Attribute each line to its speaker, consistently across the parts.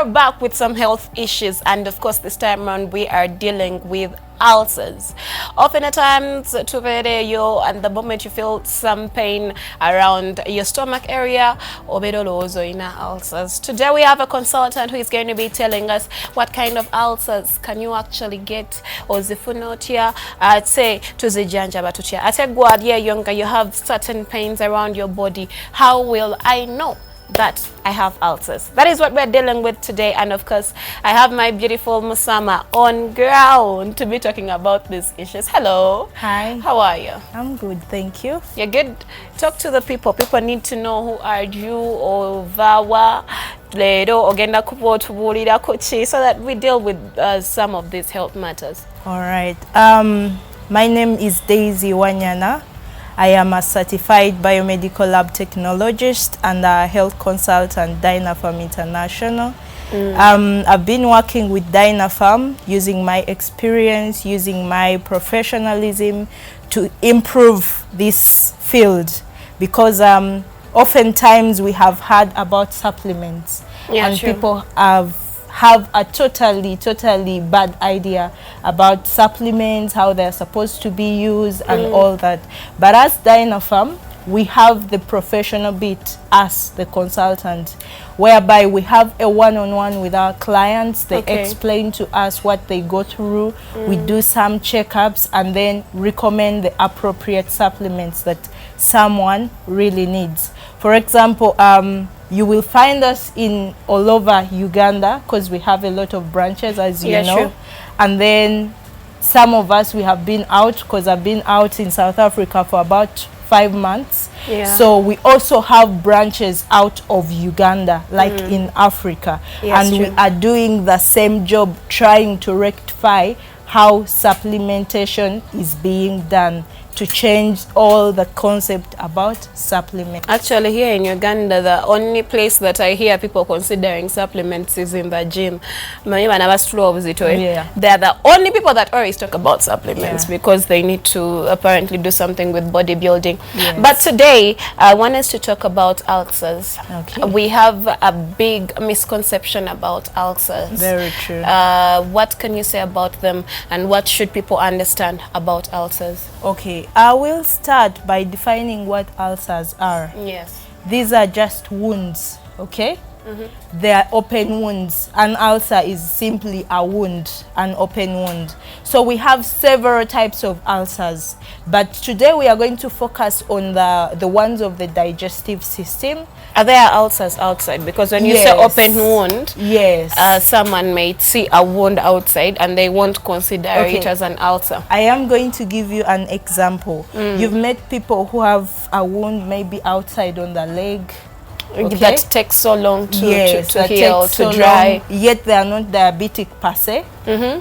Speaker 1: are back with some health issues, and of course this time around we are dealing with ulcers. Often at times, and the moment you feel some pain around your stomach area, ulcers. Today we have a consultant who is going to be telling us what kind of ulcers can you actually get, or zifunotia, I'd say to the janjabatutia. I said, younger, you have certain pains around your body. How will I know that I have ulcers? That is what we're dealing with today, and of course I have my beautiful Musama on ground to be talking about these issues. Hello.
Speaker 2: Hi.
Speaker 1: How are you?
Speaker 2: I'm good, thank you.
Speaker 1: You're good. Talk to the people. People need to know who are you, or Vawa, Ledo, Ogenda Kupo, Tubulida Kochi, so that we deal with some of these health matters.
Speaker 2: All right. My name is Daisy Wanyana. I am a certified biomedical lab technologist and a health consultant, Dynapharm International. I've been working with Dynapharm, using my experience, using my professionalism to improve this field, because oftentimes we have heard about supplements, and
Speaker 1: true.
Speaker 2: People have a totally bad idea about supplements, how they're supposed to be used and all that. But as Dynapharm, we have the professional bit as the consultant, whereby we have a one-on-one with our clients. They explain to us what they go through. We do some checkups and then recommend the appropriate supplements that someone really needs. For example, you will find us in all over Uganda, because we have a lot of branches, as you know. True. And then some of us, we have been out, because I've been out in South Africa for about 5 months. So we also have branches out of Uganda, like in Africa. And we are doing the same job, trying to rectify how supplementation is being done, to change all the concept about supplements.
Speaker 1: Actually, here in Uganda, the only place that I hear people considering supplements is in the gym. They are the only people that always talk about supplements, because they need to apparently do something with bodybuilding. But today, I want us to talk about ulcers. We have a big misconception about ulcers.
Speaker 2: Very true.
Speaker 1: What can you say about them, and what should people understand about ulcers?
Speaker 2: Okay, I will start by defining what ulcers are.
Speaker 1: Yes.
Speaker 2: These are just wounds, okay? They are open wounds. An ulcer is simply a wound, an open wound. So we have several types of ulcers, but today we are going to focus on the ones of the digestive system.
Speaker 1: Are there ulcers outside? Because when you say open wound, someone may see a wound outside and they won't consider it as an ulcer. I
Speaker 2: am going to give you an example. You've met people who have a wound maybe outside on the leg.
Speaker 1: That takes so long to heal, to dry.
Speaker 2: Yet they are not diabetic per se.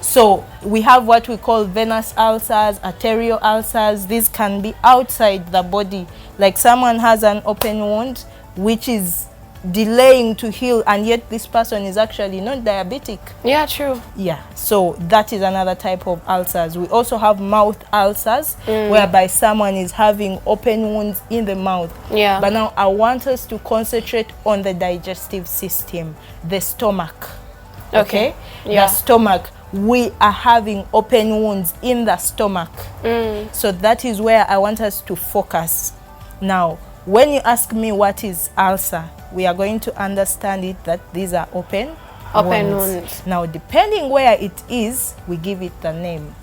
Speaker 2: So we have what we call venous ulcers, arterial ulcers. These can be outside the body. Like someone has an open wound, which is delaying to heal, and yet this person is actually not diabetic.
Speaker 1: Yeah, true.
Speaker 2: Yeah, so that is another type of ulcers. We also have mouth ulcers, whereby someone is having open wounds in the mouth. But now I want us to concentrate on the digestive system, the stomach. Okay? The stomach. We are having open wounds in the stomach. So that is where I want us to focus. Now, when you ask me what is ulcer, we are going to understand it that these are open wounds. Now, depending where it is, we give it the name.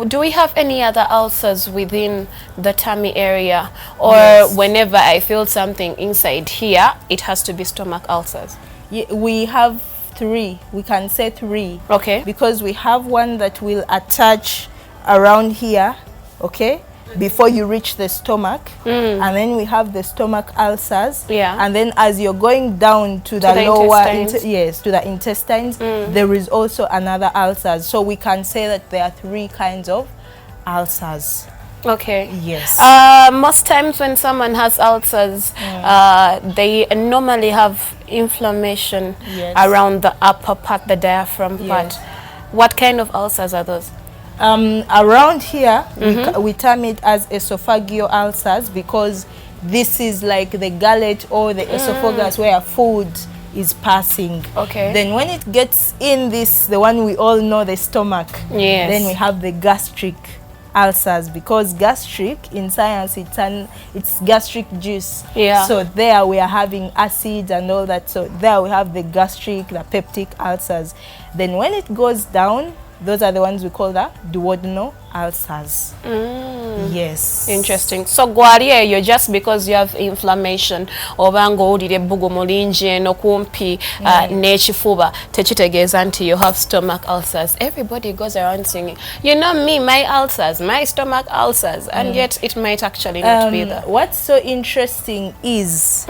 Speaker 1: Do we have any other ulcers within the tummy area? Or whenever I feel something inside here, it has to be stomach ulcers?
Speaker 2: We have 3. We can say 3.
Speaker 1: Okay.
Speaker 2: Because we have one that will attach around here, okay, before you reach the stomach, and then we have the stomach ulcers, and then as you're going down to the lower to the intestines, there is also another ulcers. So we can say that there are 3 kinds of ulcers.
Speaker 1: Okay.
Speaker 2: Yes.
Speaker 1: Most times when someone has ulcers, they normally have inflammation around the upper part, the diaphragm part. What kind of ulcers are those?
Speaker 2: Around here, we term it as esophageal ulcers, because this is like the gullet or the esophagus where food is passing.
Speaker 1: Okay.
Speaker 2: Then when it gets in this, the one we all know, the stomach,
Speaker 1: Yes.
Speaker 2: then we have the gastric ulcers, because gastric in science it's gastric juice.
Speaker 1: Yeah.
Speaker 2: So there we are having acids and all that. So there we have the gastric, the peptic ulcers. Then when it goes down, those are the ones we call the duodenal ulcers. Yes.
Speaker 1: Interesting. So gwali eyo just because you have inflammation oba ng'owulira ebbugumu lingi eno kumpi n'ekifuba tekitegeeza nti you have stomach ulcers. Everybody goes around singing, you know me, my ulcers, my stomach ulcers, and yet it might actually not be that.
Speaker 2: What's so interesting is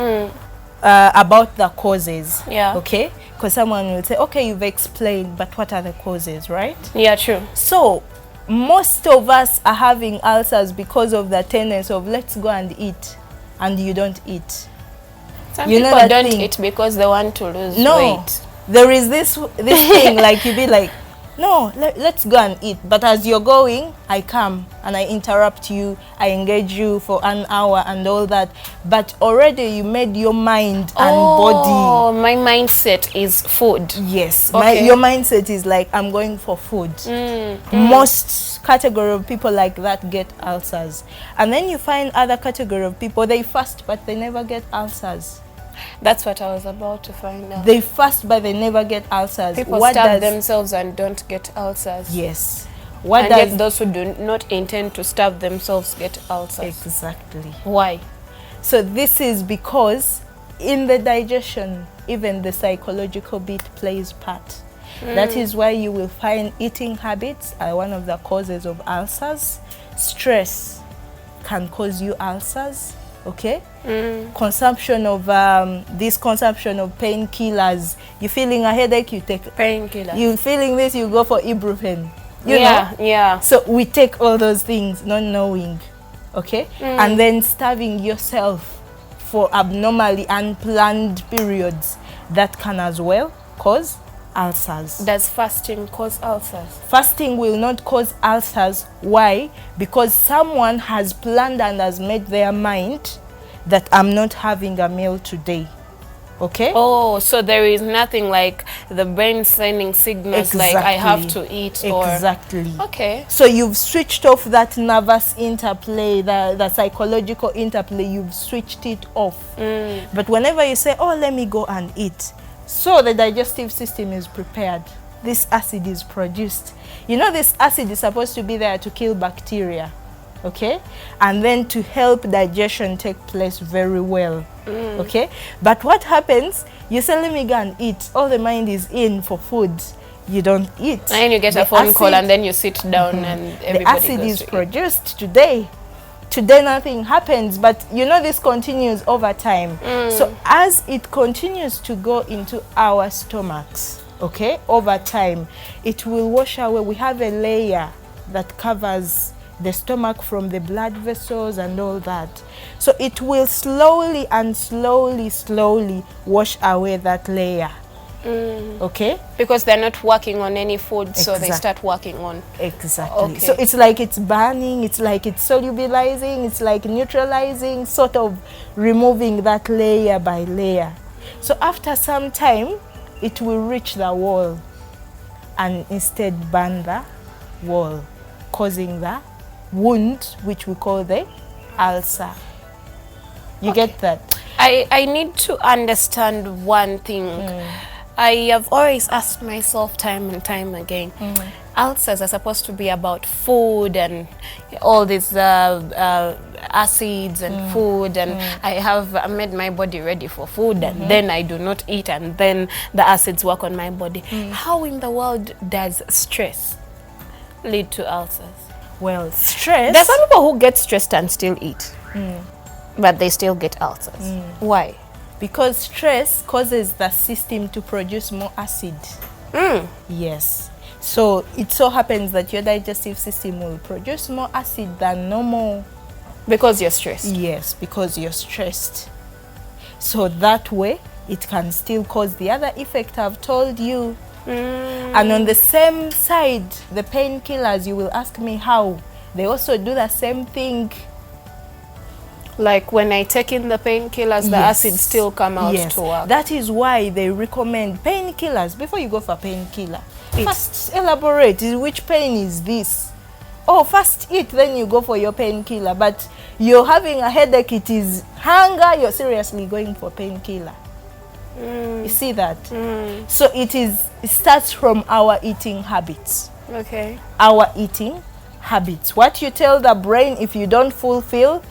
Speaker 2: about the causes.
Speaker 1: Yeah.
Speaker 2: Okay, because someone will say, okay, you've explained, but what are the causes, right?
Speaker 1: Yeah, true.
Speaker 2: So most of us are having ulcers because of the tendency of let's go and eat, and you don't eat.
Speaker 1: Some
Speaker 2: You know
Speaker 1: people
Speaker 2: that
Speaker 1: don't
Speaker 2: thing?
Speaker 1: eat because they want to lose
Speaker 2: No,
Speaker 1: weight.
Speaker 2: there is this thing like you be like, no, let's go and eat. But as you're going, I come and I interrupt you, I engage you for an hour and all that. But already you made your mind and body.
Speaker 1: Oh, my mindset is food.
Speaker 2: Yes,
Speaker 1: Okay.
Speaker 2: your mindset is like, I'm going for food. Most category of people like that get ulcers. And then you find other category of people, they fast but they never get ulcers.
Speaker 1: That's what I was about to find out.
Speaker 2: They fast but they never get ulcers.
Speaker 1: People
Speaker 2: What
Speaker 1: starve
Speaker 2: does-
Speaker 1: themselves and don't get ulcers.
Speaker 2: Yes. What
Speaker 1: And
Speaker 2: does
Speaker 1: yet those who do not intend to starve themselves get ulcers.
Speaker 2: exactly?
Speaker 1: Why?
Speaker 2: So this is because in the digestion, even the psychological bit plays part. That is why you will find eating habits are one of the causes of ulcers. Stress can cause you ulcers. Okay. Consumption of this consumption of painkillers. You feeling a headache, you take.
Speaker 1: Painkiller.
Speaker 2: You feeling this, you go for ibuprofen. You
Speaker 1: Yeah,
Speaker 2: know.
Speaker 1: yeah.
Speaker 2: So we take all those things not knowing, okay? And then starving yourself for abnormally unplanned periods that can as well cause ulcers.
Speaker 1: Does fasting cause ulcers?
Speaker 2: Fasting will not cause ulcers. Why? Because someone has planned and has made their mind that I'm not having a meal today. Okay?
Speaker 1: Oh, so there is nothing like the brain sending signals like I have to eat or...
Speaker 2: Exactly.
Speaker 1: Okay.
Speaker 2: So you've switched off that nervous interplay, the psychological interplay, you've switched it off. But whenever you say, oh, let me go and eat, so the digestive system is prepared. This acid is produced. You know, this acid is supposed to be there to kill bacteria, okay? And then to help digestion take place very well, okay? But what happens, you say, let me go and eat. All the mind is in for food. You don't eat.
Speaker 1: And then you get a phone call and then you sit down and everybody
Speaker 2: the acid
Speaker 1: goes
Speaker 2: is
Speaker 1: to eat.
Speaker 2: produced today. Today nothing happens, but you know this continues over time. So as it continues to go into our stomachs, okay, over time, it will wash away. We have a layer that covers the stomach from the blood vessels and all that. So it will slowly and slowly wash away that layer. Okay?
Speaker 1: Because they're not working on any food, so they
Speaker 2: Exact-
Speaker 1: start working on...
Speaker 2: Exactly.
Speaker 1: Okay.
Speaker 2: So it's like it's burning, it's like it's solubilizing, it's like neutralizing, sort of removing that layer by layer. So after some time, it will reach the wall and instead burn the wall, causing the wound, which we call the ulcer. You get that?
Speaker 1: I need to understand one thing. I have always asked myself time and time again, ulcers are supposed to be about food and all these acids and food, and I have made my body ready for food, and then I do not eat, and then the acids work on my body. How in the world does stress lead to ulcers?
Speaker 2: Well, stress.
Speaker 1: There are some people who get stressed and still eat, but they still get ulcers. Why?
Speaker 2: Because stress causes the system to produce more acid. Yes. So it so happens that your digestive system will produce more acid than normal.
Speaker 1: Because you're stressed.
Speaker 2: Yes, because you're stressed. So that way, it can still cause the other effect I've told you. And on the same side, the painkillers, you will ask me how. They also do the same thing.
Speaker 1: Like when I take in the painkillers, the acid still come out to work.
Speaker 2: That is why they recommend painkillers. Before you go for painkiller, first elaborate which pain is this. Oh, first eat, then you go for your painkiller. But you're having a headache, it is hunger, you're seriously going for painkiller. You see that? So it starts from our eating habits.
Speaker 1: Okay. Our
Speaker 2: eating habits. What you tell the brain, if you don't fulfill,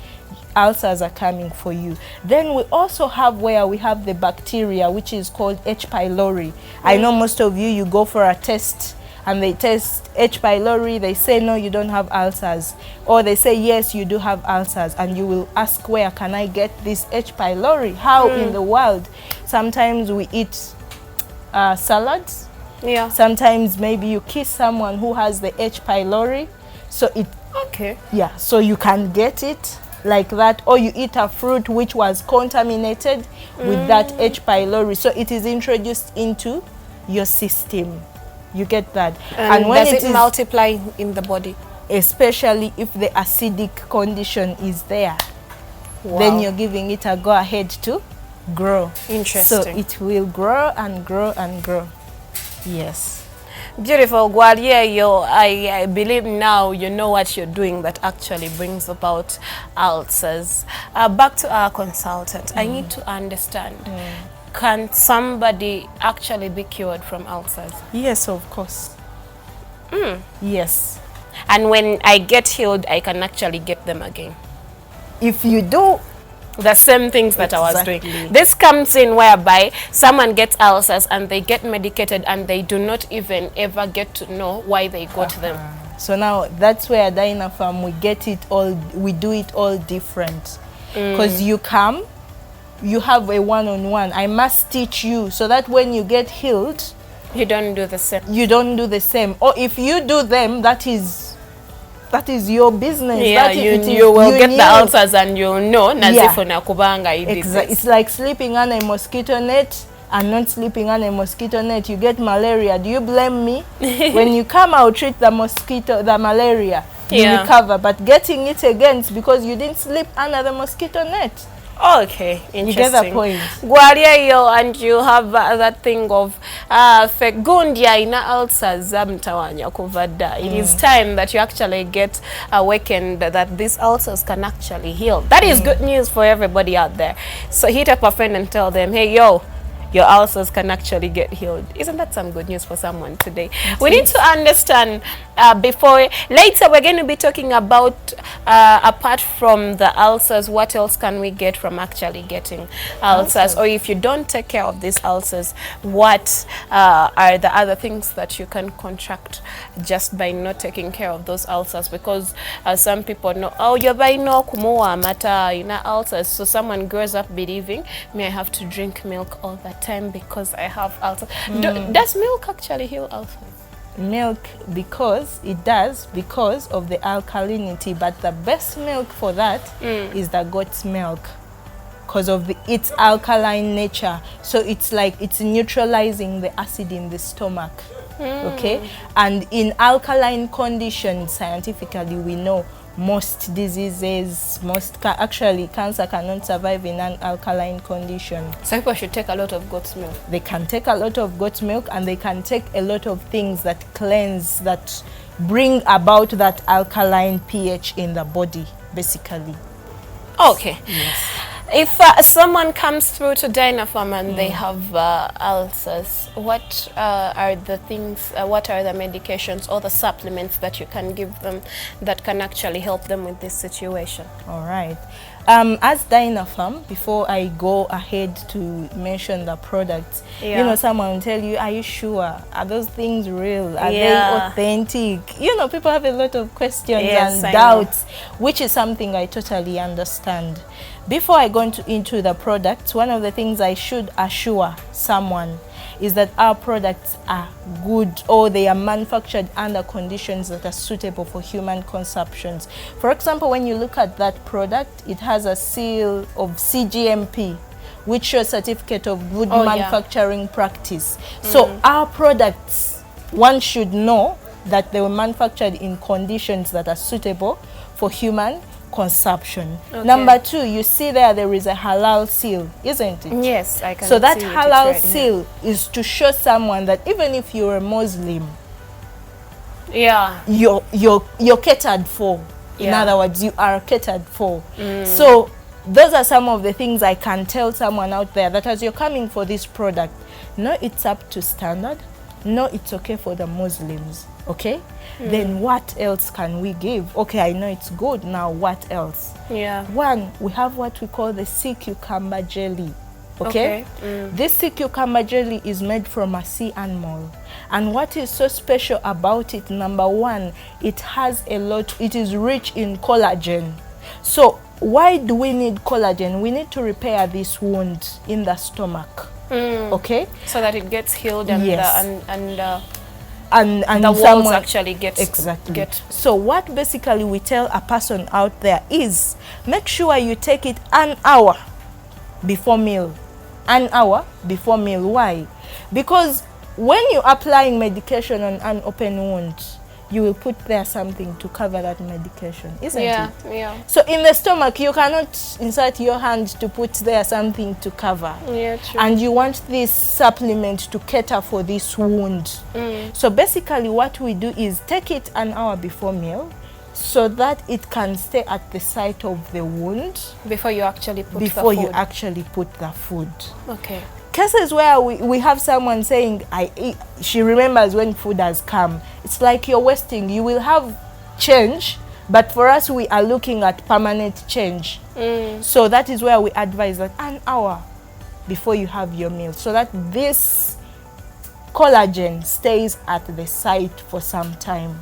Speaker 2: ulcers are coming for you. Then we also have where we have the bacteria, which is called H. pylori. I know most of you go for a test and they test H. pylori, they say no, you don't have ulcers, or they say yes, you do have ulcers, and you will ask, where can I get this H. pylori? How in the world? Sometimes we eat salads.
Speaker 1: Yeah.
Speaker 2: Sometimes maybe you kiss someone who has the H. pylori, so it so you can get it like that, or you eat a fruit which was contaminated with that H. pylori, so it is introduced into your system. You get that?
Speaker 1: And when does it multiply in the body?
Speaker 2: Especially if the acidic condition is there. Then you're giving it a go ahead to grow.
Speaker 1: Interesting.
Speaker 2: So it will grow and grow and grow. Yes.
Speaker 1: Beautiful. Gwalieyo, I believe now you know what you're doing that actually brings about ulcers. Back to our consultant. I need to understand. Can somebody actually be cured from ulcers?
Speaker 2: Yes, of course. Yes.
Speaker 1: And when I get healed, I can actually get them again?
Speaker 2: If you do
Speaker 1: the same things that I was doing. This comes in whereby someone gets ulcers and they get medicated and they do not even ever get to know why they got them.
Speaker 2: So now that's where Dynapharm, we do it all different. Because you come, you have a one-on-one. I must teach you so that when you get healed,
Speaker 1: you don't do the same.
Speaker 2: You don't do the same. Or if you do them, that is your business.
Speaker 1: Yeah, you will get the ulcers and you'll know. Exactly.
Speaker 2: It's like sleeping on a mosquito net and not sleeping on a mosquito net. You get malaria. Do you blame me? When you come, I'll treat the malaria. You recover. But getting it again is because you didn't sleep under the mosquito net.
Speaker 1: Okay, interesting.
Speaker 2: You get the point.
Speaker 1: Gwalieyo, and you have that thing of fegundya ina ulcers zamtawanya kuvada. It is time that you actually get awakened that these ulcers can actually heal. That is good news for everybody out there. So hit up a friend and tell them, hey, yo, your ulcers can actually get healed. Isn't that some good news for someone today? We need to understand later we're going to be talking about apart from the ulcers, what else can we get from actually getting ulcers? Or if you don't take care of these ulcers, what are the other things that you can contract just by not taking care of those ulcers? Because some people know, oh, you're by no kumuwa mata ina ulcers. So someone grows up believing, I have to drink milk all the time because I have ulcers. Does milk actually heal ulcers?
Speaker 2: Milk, because of the alkalinity, but the best milk for that is the goat's milk, because of its alkaline nature. So it's like it's neutralizing the acid in the stomach. Okay, and in alkaline conditions, scientifically we know most diseases, actually cancer cannot survive in an alkaline condition.
Speaker 1: So people should take a lot of goat's milk.
Speaker 2: They can take a lot of goat's milk, and they can take a lot of things that cleanse, that bring about that alkaline pH in the body, basically.
Speaker 1: Okay.
Speaker 2: Yes.
Speaker 1: If someone comes through to Dynapharm and they have ulcers, what are the things, what are the medications or the supplements that you can give them that can actually help them with this situation?
Speaker 2: All right. As Dynapharm, before I go ahead to mention the products, you know, someone will tell you, are you sure? Are those things real? Are they authentic? You know, people have a lot of questions and doubts, which is something I totally understand. Before I go into the products, one of the things I should assure someone is that our products are good, or they are manufactured under conditions that are suitable for human consumptions. For example, when you look at that product, it has a seal of CGMP, which shows Certificate of Good Manufacturing Practice. So our products, one should know that they were manufactured in conditions that are suitable for human consumption.
Speaker 1: Okay.
Speaker 2: Number 2, you see there is a halal seal, isn't it?
Speaker 1: Yes, I can
Speaker 2: So that
Speaker 1: see it.
Speaker 2: halal
Speaker 1: It's right
Speaker 2: seal is to show someone that even if you're a Muslim,
Speaker 1: here.
Speaker 2: you're catered for. In
Speaker 1: Yeah.
Speaker 2: other words, you are catered for. So those are some of the things I can tell someone out there, that as you're coming for this product, no, it's up to standard. No, it's okay for the Muslims. Okay? Then what else can we give? Okay, I know it's good. Now what else?
Speaker 1: Yeah.
Speaker 2: 1, we have what we call the sea cucumber jelly. Okay? This sea cucumber jelly is made from a sea animal. And what is so special about it, number 1, it is rich in collagen. So why do we need collagen? We need to repair this wound in the stomach. Okay?
Speaker 1: So that it gets healed and
Speaker 2: Yes.
Speaker 1: and the walls actually get
Speaker 2: exactly. So what basically we tell a person out there is, make sure you take it an hour before meal. An hour before meal. Why? Because when you're applying medication on an open wound, you will put there something to cover that medication, isn't it?
Speaker 1: Yeah.
Speaker 2: So in the stomach, you cannot insert your hand to put there something to cover.
Speaker 1: Yeah, true.
Speaker 2: And you want this supplement to cater for this wound. So basically what we do is take it an hour before meal, so that it can stay at the site of the wound
Speaker 1: Before you actually put
Speaker 2: before
Speaker 1: the food.
Speaker 2: you actually put the food.
Speaker 1: Okay.
Speaker 2: Cases where we have someone saying, she remembers when food has come. It's like you're wasting. You will have change, but for us, we are looking at permanent change. So that is where we advise that an hour before you have your meal, so that this collagen stays at the site for some time.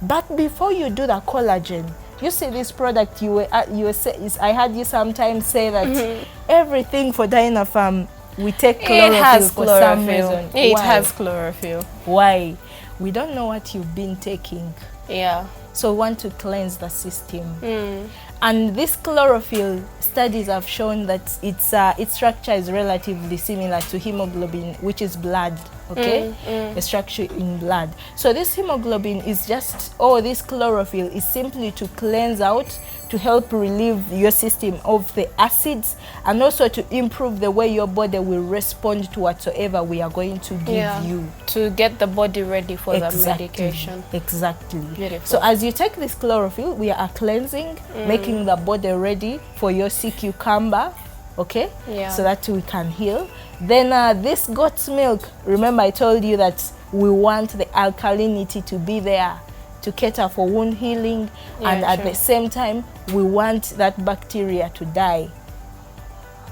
Speaker 2: But before you do the collagen, you see this product, I had you sometimes say that everything for Dynapharm, we take chlorophyll for some reason.
Speaker 1: It
Speaker 2: Why?
Speaker 1: has chlorophyll.
Speaker 2: Why? We don't know what you've been taking.
Speaker 1: Yeah.
Speaker 2: So we want to cleanse the system. And this chlorophyll, studies have shown that its structure is relatively similar to hemoglobin, which is blood. Okay, a structure in blood. So this hemoglobin is this chlorophyll is simply to cleanse out, to help relieve your system of the acids, and also to improve the way your body will respond to whatsoever we are going to give you.
Speaker 1: To get the body ready for the medication.
Speaker 2: Exactly.
Speaker 1: Beautiful.
Speaker 2: So as you take this chlorophyll, we are cleansing, making the body ready for your sea cucumber. Okay, so that we can heal. Then this goat's milk, remember I told you that we want the alkalinity to be there to cater for wound healing, and at the same time we want that bacteria to die.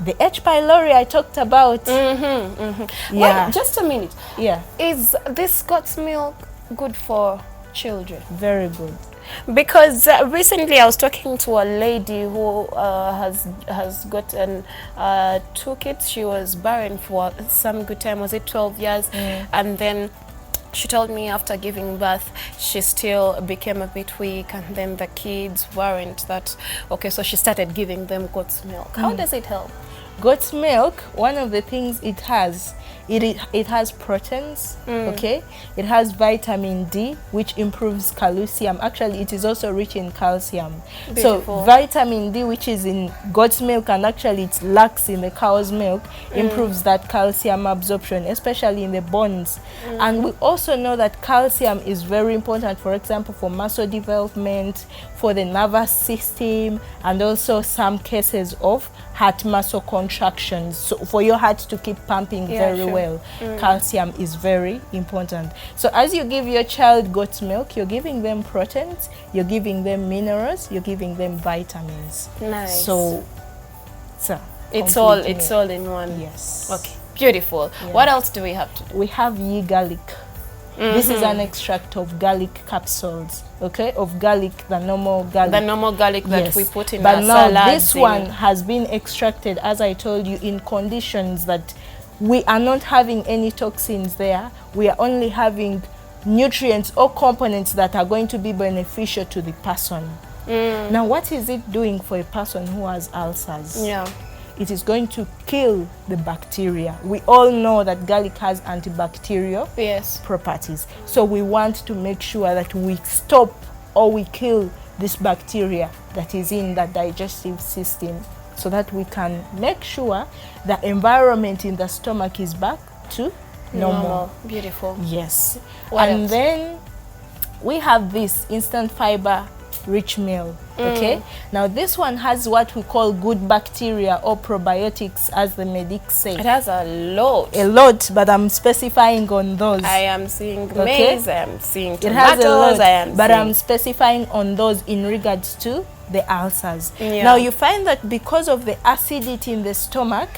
Speaker 2: The H. pylori I talked about.
Speaker 1: Wait, just a minute. Is this goat's milk good for children?
Speaker 2: Very good.
Speaker 1: Because recently I was talking to a lady who has gotten 2 kids. She was barren for some good time. Was it 12 years? And then she told me after giving birth, she still became a bit weak, and then the kids weren't that okay. So she started giving them goat's milk. How does it help?
Speaker 2: Goat's milk, one of the things it has, it has proteins, okay? It has vitamin D, which improves calcium. Actually, it is also rich in calcium.
Speaker 1: Beautiful.
Speaker 2: So vitamin D, which is in goat's milk, and actually it lacks in the cow's milk, improves that calcium absorption, especially in the bones. And we also know that calcium is very important, for example, for muscle development, for the nervous system, and also some cases of heart muscle contractions. So for your heart to keep pumping very well, calcium is very important. So as you give your child goat's milk, you're giving them proteins, you're giving them minerals, you're giving them vitamins.
Speaker 1: Nice.
Speaker 2: So
Speaker 1: it's all in one.
Speaker 2: Yes.
Speaker 1: Okay. Beautiful. What else do we have to do?
Speaker 2: We have ye garlic. This is an extract of garlic capsules, okay? Of garlic, the normal garlic.
Speaker 1: The normal garlic that we put in
Speaker 2: but
Speaker 1: our
Speaker 2: now
Speaker 1: salads.
Speaker 2: This one has been extracted, as I told you, in conditions that we are not having any toxins there. We are only having nutrients or components that are going to be beneficial to the person. Now, what is it doing for a person who has ulcers? It is going to kill the bacteria. We all know that garlic has antibacterial properties. So we want to make sure that we stop or we kill this bacteria that is in the digestive system, so that we can make sure the environment in the stomach is back to normal.
Speaker 1: Beautiful.
Speaker 2: Yes.
Speaker 1: What
Speaker 2: and
Speaker 1: else?
Speaker 2: Then we have this instant fiber rich meal. Okay, now this one has what we call good bacteria or probiotics, as the medics say.
Speaker 1: It has a lot,
Speaker 2: but I'm specifying on those.
Speaker 1: I am seeing
Speaker 2: Okay.
Speaker 1: maize, I am seeing
Speaker 2: It has a
Speaker 1: tomatoes,
Speaker 2: lot,
Speaker 1: I am
Speaker 2: but
Speaker 1: seeing
Speaker 2: I'm specifying on those in regards to the ulcers.
Speaker 1: Yeah.
Speaker 2: Now you find that because of the acidity in the stomach,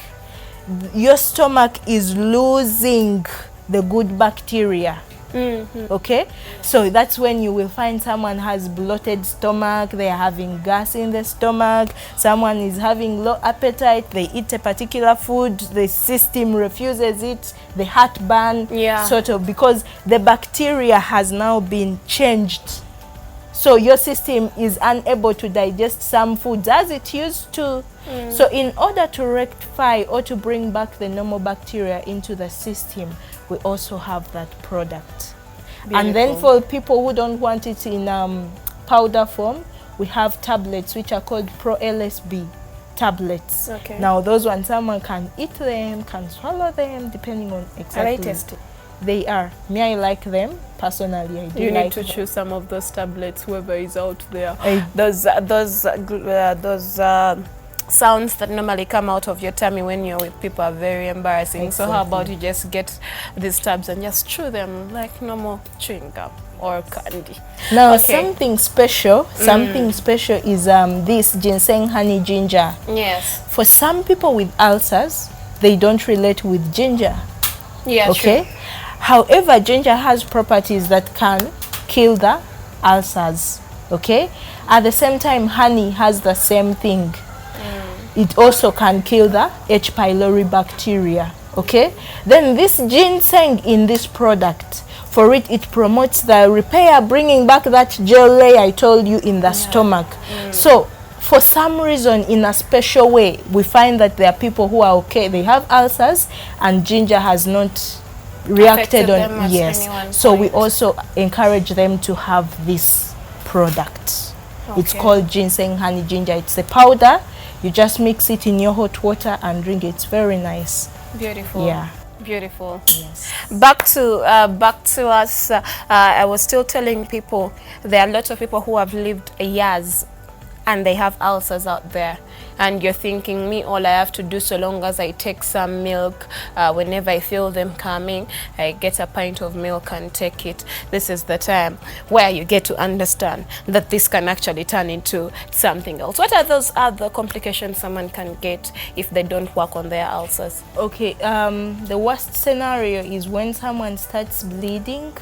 Speaker 2: your stomach is losing the good bacteria. Okay, so that's when you will find someone has bloated stomach, they are having gas in the stomach, someone is having low appetite, they eat a particular food, the system refuses it, the heartburn, sort of, because the bacteria has now been changed. So your system is unable to digest some foods as it used to. So in order to rectify or to bring back the normal bacteria into the system, we also have that product. Beautiful. And then for people who don't want it in powder form, we have tablets which are called Pro LSB tablets.
Speaker 1: Okay.
Speaker 2: Now those ones, someone can eat them, can swallow them, depending on exactly.
Speaker 1: Are they tasty?
Speaker 2: They are. Me, I like them personally. I do
Speaker 1: You
Speaker 2: like
Speaker 1: need to
Speaker 2: them.
Speaker 1: choose some of those tablets, whoever is out there.
Speaker 2: I-
Speaker 1: Those sounds that normally come out of your tummy when you're with people are very embarrassing. So how about you just get these tabs and just chew them like normal chewing gum or candy?
Speaker 2: Now
Speaker 1: Okay.
Speaker 2: something special is this ginseng honey ginger.
Speaker 1: Yes.
Speaker 2: For some people with ulcers, they don't relate with ginger.
Speaker 1: Yeah,
Speaker 2: Okay.
Speaker 1: sure.
Speaker 2: However, ginger has properties that can kill the ulcers. Okay. At the same time, honey has the same thing. It also can kill the H. pylori bacteria. Okay. Then this ginseng in this product, for it promotes the repair, bringing back that gel layer I told you in the stomach. So for some reason, in a special way, we find that there are people who are okay, they have ulcers, and ginger has not reacted
Speaker 1: Affected them
Speaker 2: on.
Speaker 1: at
Speaker 2: Yes.
Speaker 1: any one
Speaker 2: So we
Speaker 1: point.
Speaker 2: also encourage them to have this product. It's
Speaker 1: Okay.
Speaker 2: called ginseng honey ginger. It's a powder. You just mix it in your hot water and drink it. It's very nice.
Speaker 1: Beautiful.
Speaker 2: Yeah.
Speaker 1: Beautiful.
Speaker 2: Yes.
Speaker 1: Back to us. I was still telling people there are lots of people who have lived years and they have ulcers out there, and you're thinking, me, all I have to do, so long as I take some milk, whenever I feel them coming, I get a pint of milk and take it. This is the time where you get to understand that this can actually turn into something else. What are those other complications someone can get if they don't work on their ulcers?
Speaker 2: Okay. The worst scenario is when someone starts bleeding,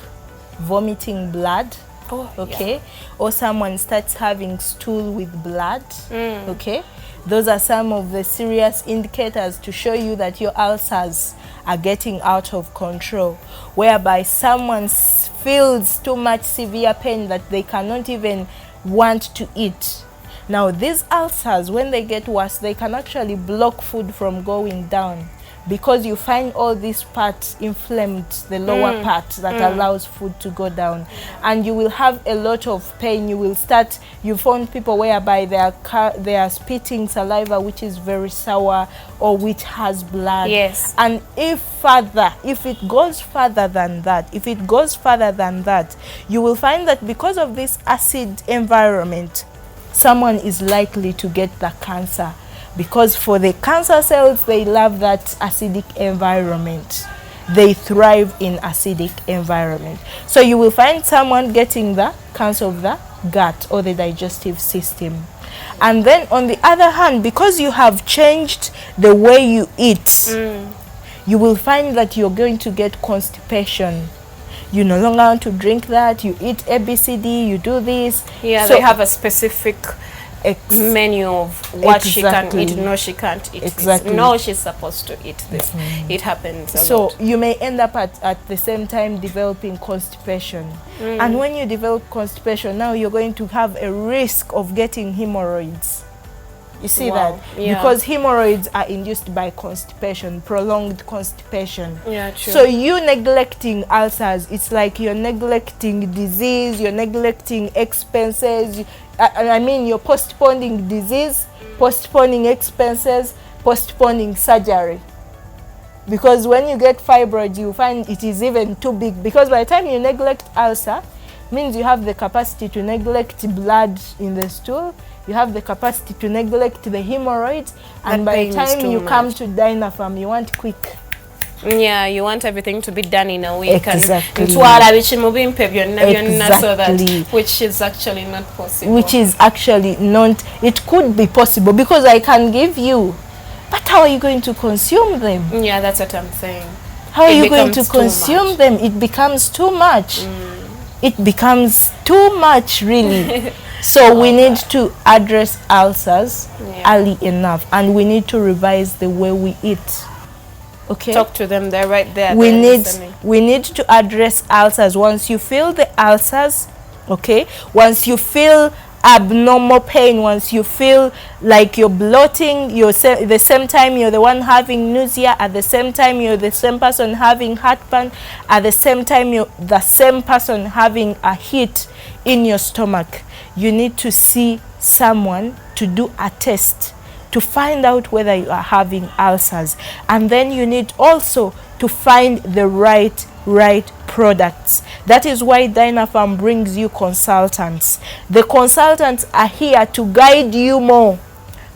Speaker 2: vomiting blood.
Speaker 1: Oh,
Speaker 2: Okay. Or someone starts having stool with blood. Okay. Those are some of the serious indicators to show you that your ulcers are getting out of control, whereby someone feels too much severe pain that they cannot even want to eat. Now these ulcers, when they get worse, they can actually block food from going down, because you find all these parts inflamed, the lower part that allows food to go down, and you will have a lot of pain. You found people whereby they are spitting saliva which is very sour or which has blood.
Speaker 1: Yes.
Speaker 2: And if it goes further than that, you will find that because of this acid environment, someone is likely to get the cancer. Because for the cancer cells, they love that acidic environment. They thrive in acidic environment. So you will find someone getting the cancer of the gut or the digestive system. And then on the other hand, because you have changed the way you eat, you will find that you're going to get constipation. You no longer want to drink that, you eat ABCD, you do this.
Speaker 1: Yeah,
Speaker 2: so
Speaker 1: they have a specific menu of what she can eat. No, she can't eat
Speaker 2: Exactly.
Speaker 1: this. No, she's supposed to eat this. It happens a
Speaker 2: So
Speaker 1: lot.
Speaker 2: you may end up at the same time developing constipation. And when you develop constipation, now you're going to have a risk of getting hemorrhoids. You see
Speaker 1: Wow.
Speaker 2: that?
Speaker 1: Yeah.
Speaker 2: Because hemorrhoids are induced by constipation, prolonged constipation.
Speaker 1: Yeah, true.
Speaker 2: So you neglecting ulcers, it's like you're neglecting disease, you're neglecting expenses. I mean, you're postponing disease, postponing expenses, postponing surgery. Because when you get fibroids, you find it is even too big. Because by the time you neglect ulcer, means you have the capacity to neglect blood in the stool, you have the capacity to neglect the hemorrhoids, and by the time you come to Dynapharm, you want quick.
Speaker 1: Yeah, you want everything to be done in a week.
Speaker 2: Exactly.
Speaker 1: So that, which is actually not possible.
Speaker 2: Which is actually not, it could be possible because I can give you, but how are you going to consume them?
Speaker 1: Yeah, that's what I'm saying.
Speaker 2: How are you going to consume them? It becomes too much. It becomes too much, really. So we need to address ulcers early enough, and we need to revise the way we eat. Okay.
Speaker 1: Talk to them. They're right there.
Speaker 2: We need to address ulcers. Once you feel the ulcers, okay. Once you feel abnormal pain, once you feel like you're bloating, the same time you're the one having nausea, at the same time you're the same person having heartburn, at the same time you're the same person having a heat in your stomach, you need to see someone to do a test to find out whether you are having ulcers. And then you need also to find the right products. That is why Dynapharm brings you consultants. The consultants are here to guide you more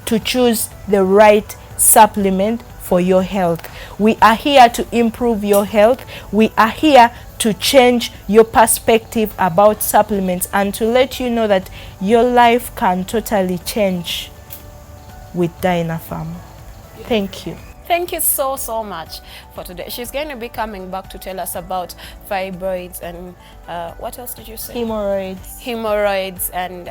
Speaker 2: to choose the right supplement for your health. We are here to improve your health. We are here to change your perspective about supplements and to let you know that your life can totally change with Dynapharm. Thank you.
Speaker 1: Thank you so much for today. She's going to be coming back to tell us about fibroids and what else did you say? Hemorrhoids and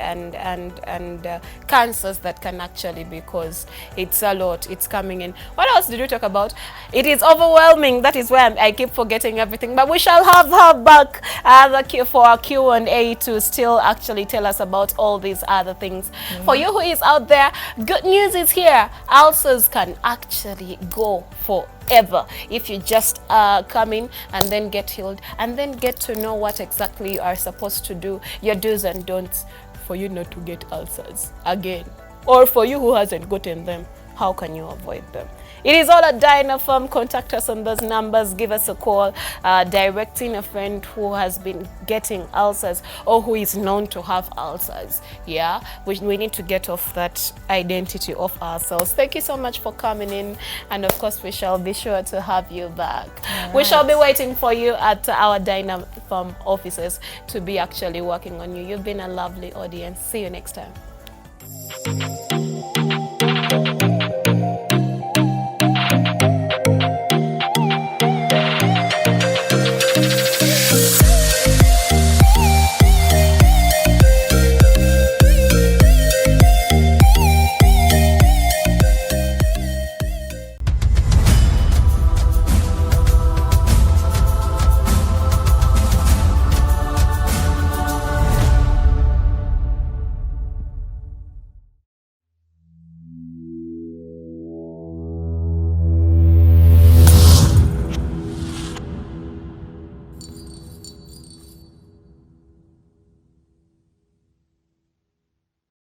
Speaker 1: cancers that can actually be caused. It's a lot. It's coming in. What else did you talk about? It is overwhelming. That is why I keep forgetting everything. But we shall have her back for our Q&A to still actually tell us about all these other things. For you who is out there, good news is here. Ulcers can actually go forever if you just come in and then get healed and then get to know what exactly you are supposed to do, your do's and don'ts for you not to get ulcers again, or for you who hasn't gotten them, how can you avoid them? It is all at Dynapharm. Contact us on those numbers. Give us a call. Directing a friend who has been getting ulcers or who is known to have ulcers. Yeah, we need to get off that identity of ourselves. Thank you so much for coming in. And of course, we shall be sure to have you back. Right. We shall be waiting for you at our Dynapharm offices to be actually working on you. You've been a lovely audience. See you next time.